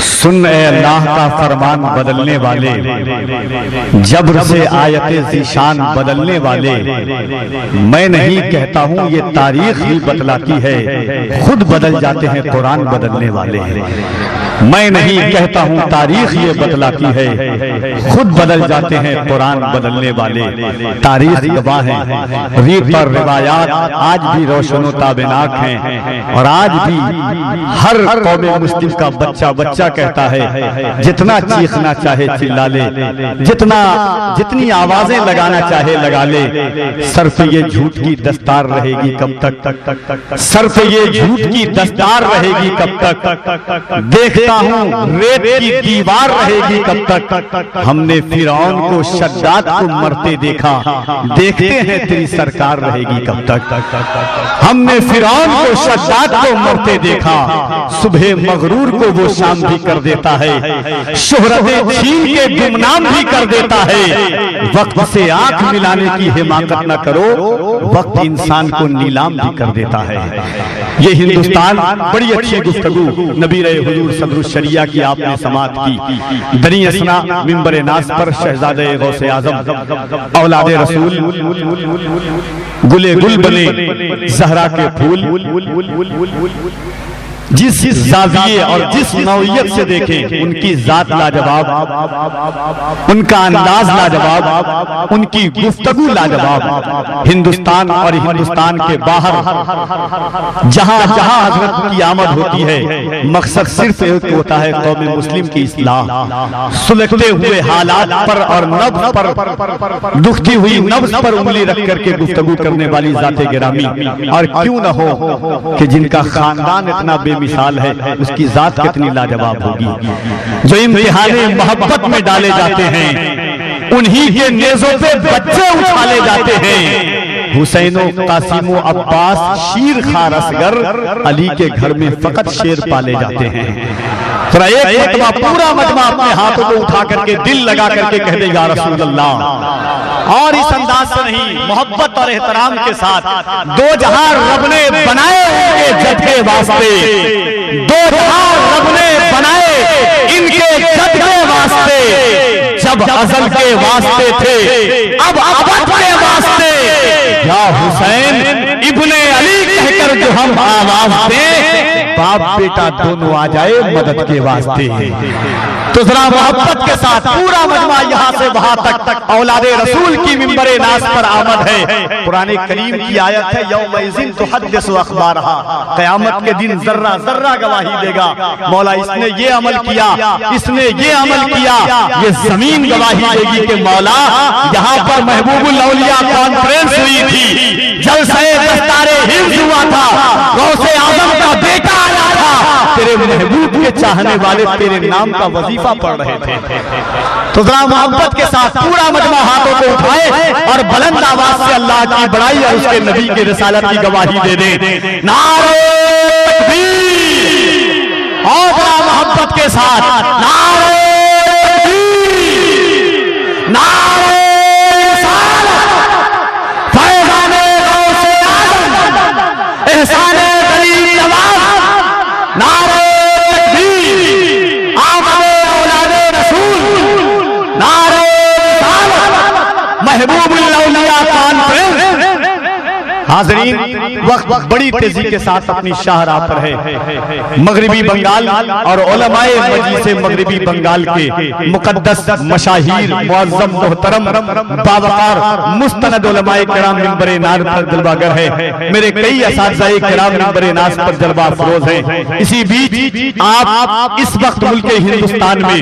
सुन ए अल्लाह का फरमान बदलने वाले, जब्र से आयते ज़ीशान बदलने वाले। मैं नहीं कहता हूँ ये तारीख ही बतलाती है, खुद बदल जाते हैं कुरान बदलने वाले। मैं नहीं कहता हूँ तारीख ये बतलाती है, खुद बदल जाते हैं कुरान बदलने वाले। तारीख गवाह है, रीत और रिवायात आज भी रोशनो ताबिनाक हैं। और आज भी हर कौम मुस्लिम का बच्चा बच्चा कहता है, जितना चीखना चाहे चिल्ला ले, जितनी आवाजें लगाना चाहे लगा ले, सर पे ये झूठ की दस्तार रहेगी कब तक, सर पे ये झूठ की दस्तार रहेगी कब तक, देखता हूँ रेत की दीवार रहेगी कब तक। हमने फिरौन को शद्दाद को मरते देखा, देखते हैं तेरी सरकार रहेगी कब तक। हमने फिरौन को शद्दाद को मरते देखा, सुबह मगरूर को वो शाम भी कर देता है, शोहरतें छीन के गुमनाम भी कर देता है। वक्त से आंख मिलाने की हिमाकत न करो, वक्त इंसान को नीलाम भी कर देता है। ये हिंदुस्तान बड़ी अच्छी गुफ्तगू नबी रहे हुजूर सदरुल शरिया की आपने समात की। दनी असना मिंबर नास पर शहजादे गौसे आजम औलादे रसूल गुले गुल बने ज़हरा के फूल, जिस जाविये और जिस नौइयत से देखें उनकी जात लाजवाब, उनका अंदाज लाजवाब, उनकी गुफ्तगू लाजवाब। हिंदुस्तान और हिंदुस्तान के बाहर जहां जहां हजरत की आमद होती है, मकसद सिर्फ एक होता है कौम मुस्लिम की इस्लाह। सुलगते हुए हालात पर और नब्ज़ पर, दुखती हुई नब्ज़ पर उंगली रख करके गुफ्तगू करने वाली जाते गिरामी। और क्यों न हो कि जिनका खानदान इतना मिसाल है, उसकी जात कितनी लाजवाब होगी। जो इम्तिहाने मोहब्बत में डाले जाते हैं, उन्हीं के नेज़ों पे बच्चे उछाले जाते हैं। हुसैनो कासिमो अब्बास शीर खार असगर, अली के घर में फकत शेर पाले जाते हैं। तो एक मरतबा पूरा मजमा अपने हाथों को उठा करके दिल लगा करके कह देगा रसूल अल्लाह। और इस अंदाज से नहीं, मोहब्बत और एहतराम के साथ, दो जहां रब ने बनाए होंगे जद के वास्ते, दो जहां रब ने बनाए इनके जद के वास्ते, जब अज़ल के वास्ते थे अब अबद के वास्ते। या हुसैन इब्ने अली कहकर जो हम आवाज दें, बाप बेटा दोनों आ जाए मदद के वास्ते। तो जरा मोहब्बत के साथ पूरा मजमा यहाँ से वहां तक औलादे रसूल की मिंबरे नास पर आमद है। कुरान करीम की आयत है, यौमइज़िन तुहद्दिसु अख़बारहा, क़यामत के दिन जर्रा जर्रा गवाही देगा। मौला इसने ये अमल किया, इसने ये अमल किया, ये जमीन गवाही देगी कि मौला यहाँ पर महबूबुल औलिया कॉन्फ्रेंस हुई थी, जलसे दस्तारे हिफ्ज़ हुआ था, गौसे आज़म का बेटा आया था, तेरे महबूब के चाहने वाले तेरे नाम का वजीफा पढ़ रहे थे। तो जरा मोहब्बत के साथ पूरा मजमा हाथों को उठाए और बुलंद आवाज से अल्लाह की बड़ाई और उसके नबी के रिसालत की गवाही दे दे। नारे तकबीर, और बड़ा मोहब्बत के साथ नारे तकबीर, नारे रिसालत, फैज़ाने गौसे आज़म, एहसाने गरीब नवाज़, नारे तकबीर, आमदे औलादे रसूल, नारे रिसालत, महबूबुल औलिया कॉन्फ्रेंस। हाज़रीन, वक्त बड़ी तेजी के साथ अपनी शाहराह पर है। मगरिबी बंगाल और उलमाए मजलिस मगरिबी बंगाल के मुकद्दस मशाहिर मुअज़्ज़म मोहतरम बावकार मुस्तनद उलमाए किराम मिंबरे नाज़ पर जलवागर है। मेरे कई असातिज़ाए किराम मिंबरे नाज़ पर जलवा अफरोज हैं। इसी बीच आप इस वक्त मुल्क हिंदुस्तान में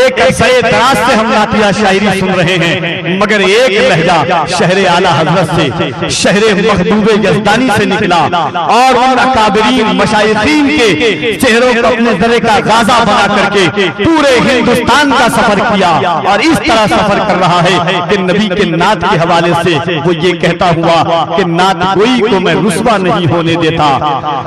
एक ऐसे दराज से हम नातिया शायरी सुन रहे हैं, मगर एक लहजा शहर आला हज़रत से, शहर महबूबे यज़दानी से निकला और उन अकाबरीन मशाइखीन के चेहरों को अपने जरे का गाजा बना करके पूरे हिंदुस्तान का सफर किया। और इस तरह सफर कर रहा है कि नबी के नात के हवाले से वो ये कहता हुआ कि नात गोई को मैं रुस्वा नहीं होने देता,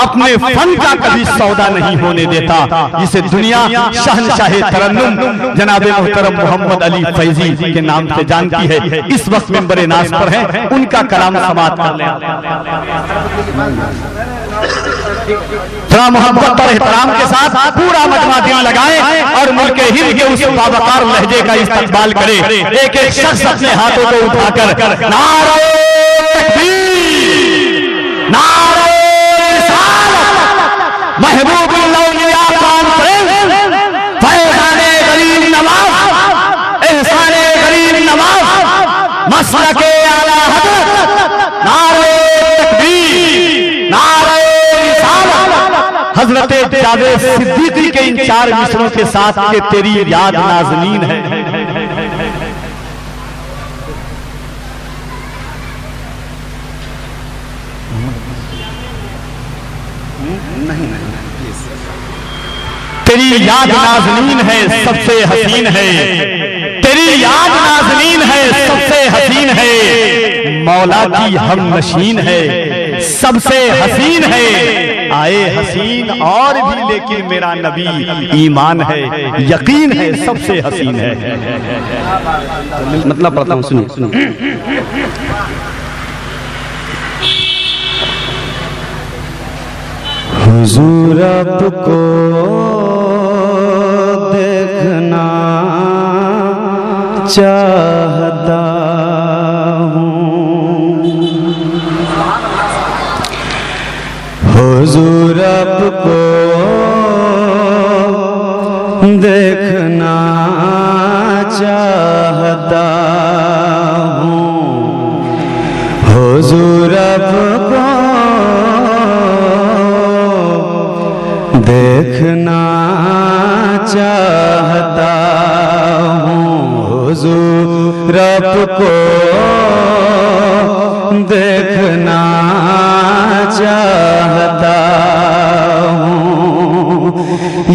अपने फन का कभी सौदा नहीं होने देता, जिसे दुनिया शहनशाह तरन्नुम जनाबे मोहतरम मोहम्मद अली फैजी के नाम से जानती है। इस वक्त मिंबरे नाज़ पर है, उनका कलाम समाअत कर लें। थोड़ा मोहब्बत और एहतराम के साथ पूरा मजमा दियां लगाए और मुल्क हिंद के उस बावकार लहजे का इस्तकबाल करे। एक एक शख्स अपने हाथों को उठाकर नारे तकबीर, नारे रिसालत, महबूबुल औलिया कॉन्फ्रेंस, फैज़ाने गरीब नवाज, एहसाने गरीब नवाज, मसलके आला हज़रत, नारे तकबीर, नारे हजरत जावेद सिद्दीकी के इन 4 मिसरों के साथ के तेरी याद नाज़नीन है। तेरी याद नाज़नीन है, सबसे हसीन है। तेरी याद नाज़नीन है, सबसे हसीन है। मौला की हम नशीन है, सबसे हसीन है। आए हसीन और भी लेकिन मेरा नबी ईमान है, यकीन है, सबसे हसीन है। मतलब पढ़ता हूँ, सुनिए सुनिए। हुजूर आपको देखना चाहता हुजूर आपको देखना चाहता हूँ, हुजूर आपको देखना चाहता हूँ, हुजूर आपको देखना चाहता हूँ।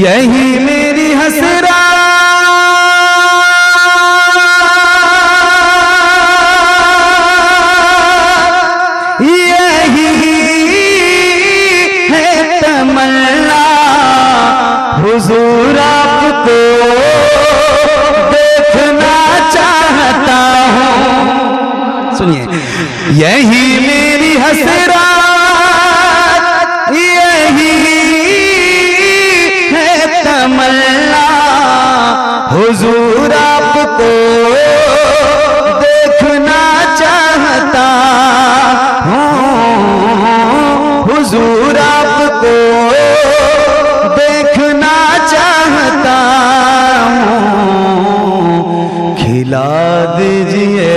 यही मेरी हसरा यही है तमन्ना, हुजूर आपको देखना चाहता हूँ। सुनिए, यही मेरी हसरा यही है तमन्ना, हुजूर आपको देखना चाहता हूँ, हुजूर आपको देखना चाहता हूँ। खिला दीजिए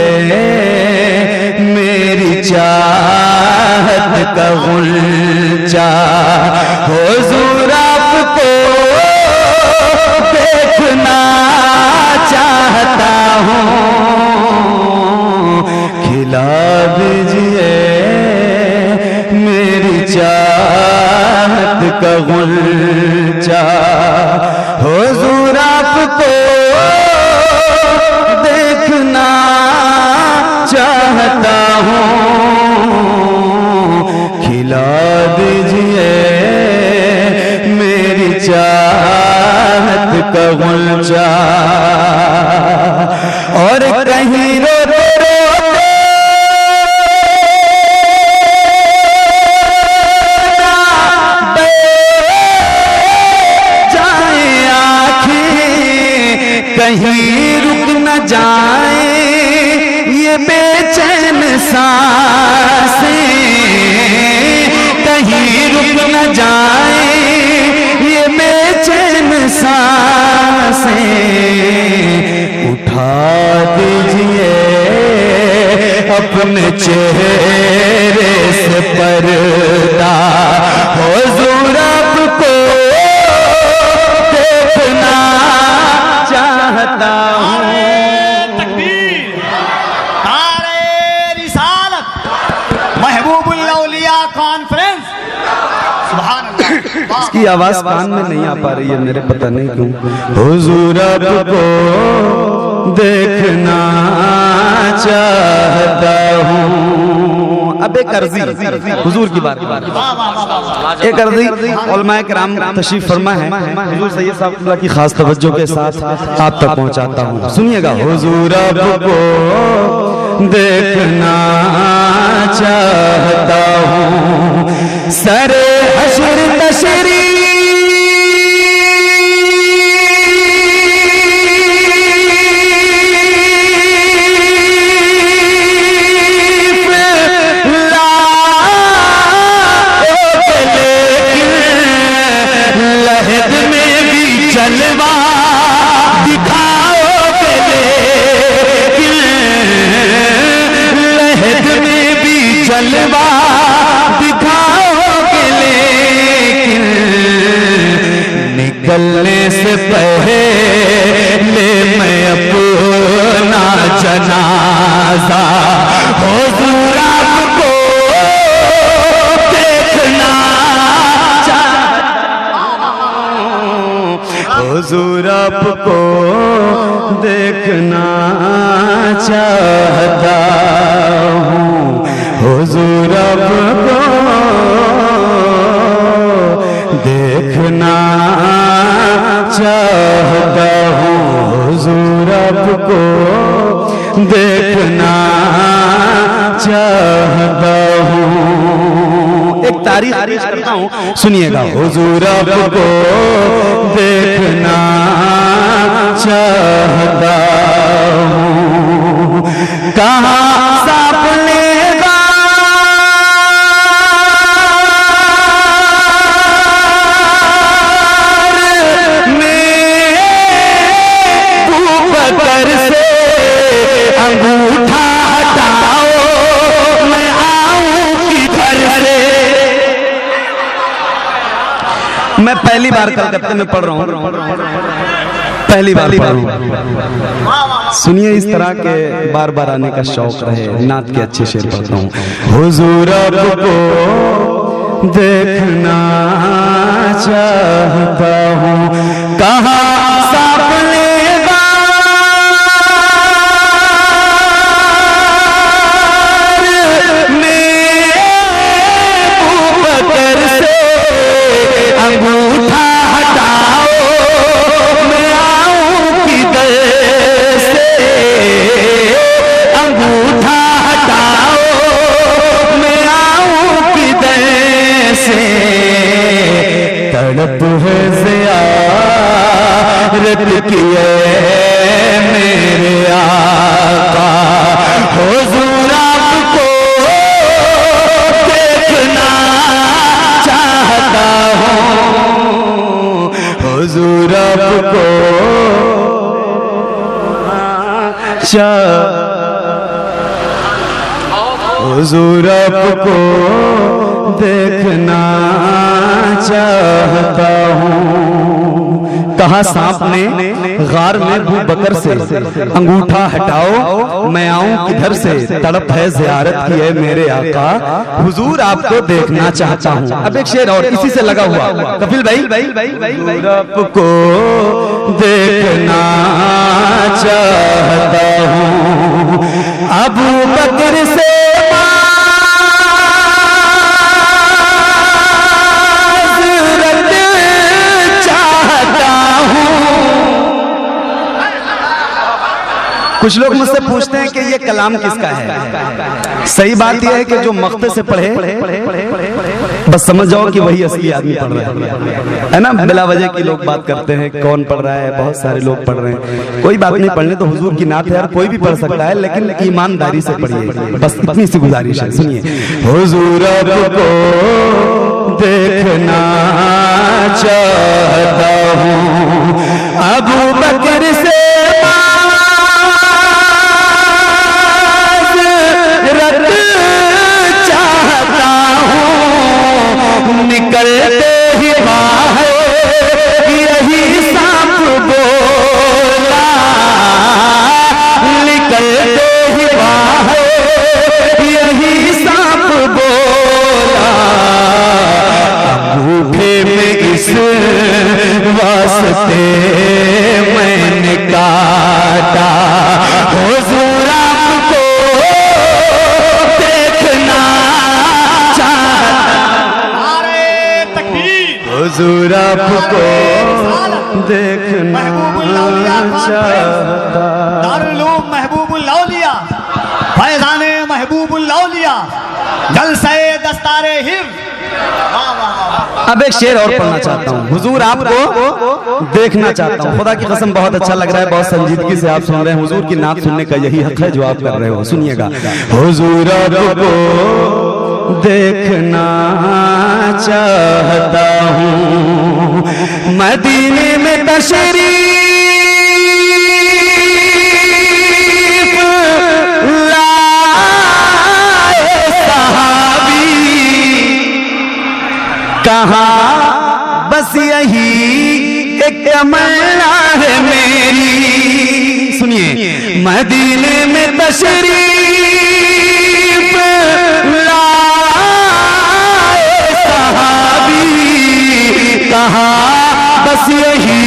मेरी चाहत का गुलचा, हुजूर आपको देखना चाहता हूँ। खिला दीजिए मेरी चाहत का गुलचा, हुजूर आपको देखना चाहता हूँ। खिला दीजिए मेरी चाहत का गुलचा। और कहीं रोते रोते जाए आँखें, कहीं रुक न जाए ये बेचैन सांसें, कहीं रुक न जाए ये बेचैन सांसें। उठा दीजिए अपने चेहरे से पर्दा, हुजूर आपको देखना चाहता हूँ। महबूबुल औलिया कॉन्फ्रेंस, सुभान अल्लाह। इसकी आवाज कान में नहीं आ पा रही है मेरे, पता नहीं क्यों। हुजूर आपको देखना चाहता हूँ। अब एक अर्जी हुजूर की बात, एक अर्जी उलमाए किराम तशरीफ फरमा है, हुजूर सैयद साहब की खास तवज्जो के साथ आप तक पहुँचाता हूँ। सुनिएगा। हुजूर आपको देखना चाहता हूँ, सरे हश्र तशरीफ जलवा दिखाओगे लेकिन लहद में भी जलवा दिखाओगे लेकिन निकलने से पहले मैं अपना जनाजा हुजूर आपको देखना हुजूर आपको देखना चाहता हूँ हुजूर आपको देखना चाहता हूँ हुजूर आपको देखना चाहता हूँ। एक तारीख करता हूँ सुनिएगा। हुजूर आपको देखना चाहता हूँ कहाँ सांप लेगा अंगूठा हटाओ मैं आऊं किधर से। मैं पहली बार कलकत्ते में पढ़ रहा हूँ पहली बार पढ़ रहा हूँ। सुनिए इस तरह के बार बार आने का शौक रहे नात के अच्छे शेर पढ़ता हूँ। हुजूर आपको देखना चाहता हूँ कहाँ सांप लेगा अंगूठा हटाओ मैं आऊं किधर से अंगूठा हटाओ मैं आऊं किधर से तड़प है ज़ियारत किए मेरे आका हुजूर आपको देखना चाहता हूँ हुजूर आपको हुजूर आपको देखना चाहता हूँ। कहा सांप ने गार में अबू बकर से अंगूठा हटाओ मैं आऊं किधर से तड़प है ज़ियारत की है मेरे आका हुजूर आपको देखना चाहता हूँ। अब एक शेर और इसी से लगा हुआ कपिल भाई आपको देखना चाहता हूँ अबू बकर से कुछ लोग मुझसे पूछते हैं कि ये कलाम किसका है। सही बात यह है कि जो मख्ते से पढ़े बस समझ जाओ कि वही असली आदमी पढ़ रहा है ना। बिला वजह की लोग बात करते हैं कौन पढ़ रहा है बहुत सारे लोग पढ़ रहे हैं कोई बात नहीं पढ़ने तो हुजूर की नात है यार कोई भी पढ़ सकता है लेकिन ईमानदारी से पढ़िए बस इतनी सी गुजारिश है। सुनिए हुजूर आपको देखना चाहता हूँ अबू बकर से निकलते ही बाहर यही सांप बोला निकलते ही बाहर यही सांप बोला अंगूठे में इस वास्ते मैंने काटा हुजूर आपको देखना हुजूर आपको देखना चाहता दारुल उलूम महबूबुल औलिया फैज़ाने महबूबुल औलिया जलसे दस्तारे हिफ्ज़। अब एक शेर और पढ़ना चाहता हूँ हुजूर आपको देखना चाहता हूँ। खुदा की कसम बहुत अच्छा लग रहा है बहुत संजीदगी से आप सुन रहे हैं। हुजूर की नात सुनने का यही हक है जो आप कर रहे हो। सुनिएगा हुजूर आपको देखना चाहता हूँ मदीने में तशरीफ लाए सहाबी, कहा बस यही एक तमन्ना है मेरी। सुनिए, मदीने में तशरीफ लाए सहाबी, कहा बस यही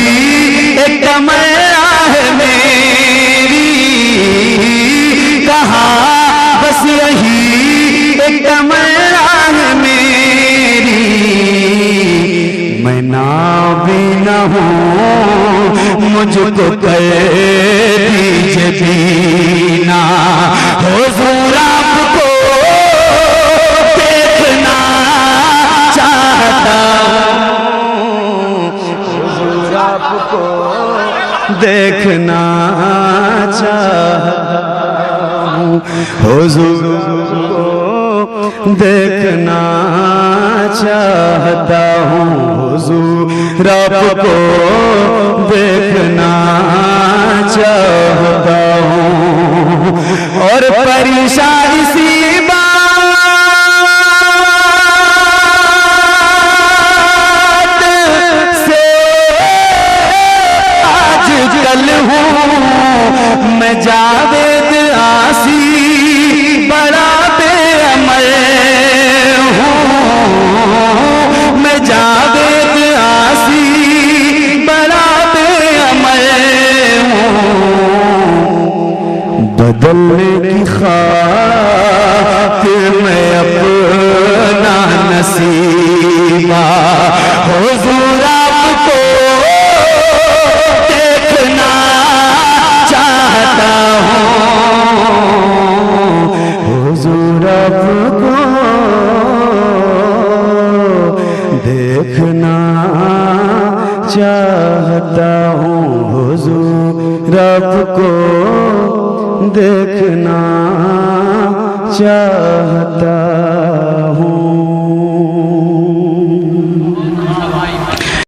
एक तमन्ना है मेरी, कहा बस यही एक तमन्ना है मेरी। मैं ना भी न हूँ मुझको कर दीजिए बीना, हुजूर आपको देखना चाहता हूँ, हुजूर आपको देखना चाहता हूँ, हुजूर को देखना चाहता हूँ, हुजूर आपको देखना चाहता हूँ। और परेशान इसी बात से आज कल हूँ मैं जावेद आसी, बड़ा बेअमल हूँ मैं जावेद आसी, बड़ा बेअमल हूँ। बदलने की खातिर मैं अपना नसीबा हुजूर आपको देखना चाहता हूँ, हुजूर आपको देखना चाहता हूँ, हुजूर आपको देखना चाहता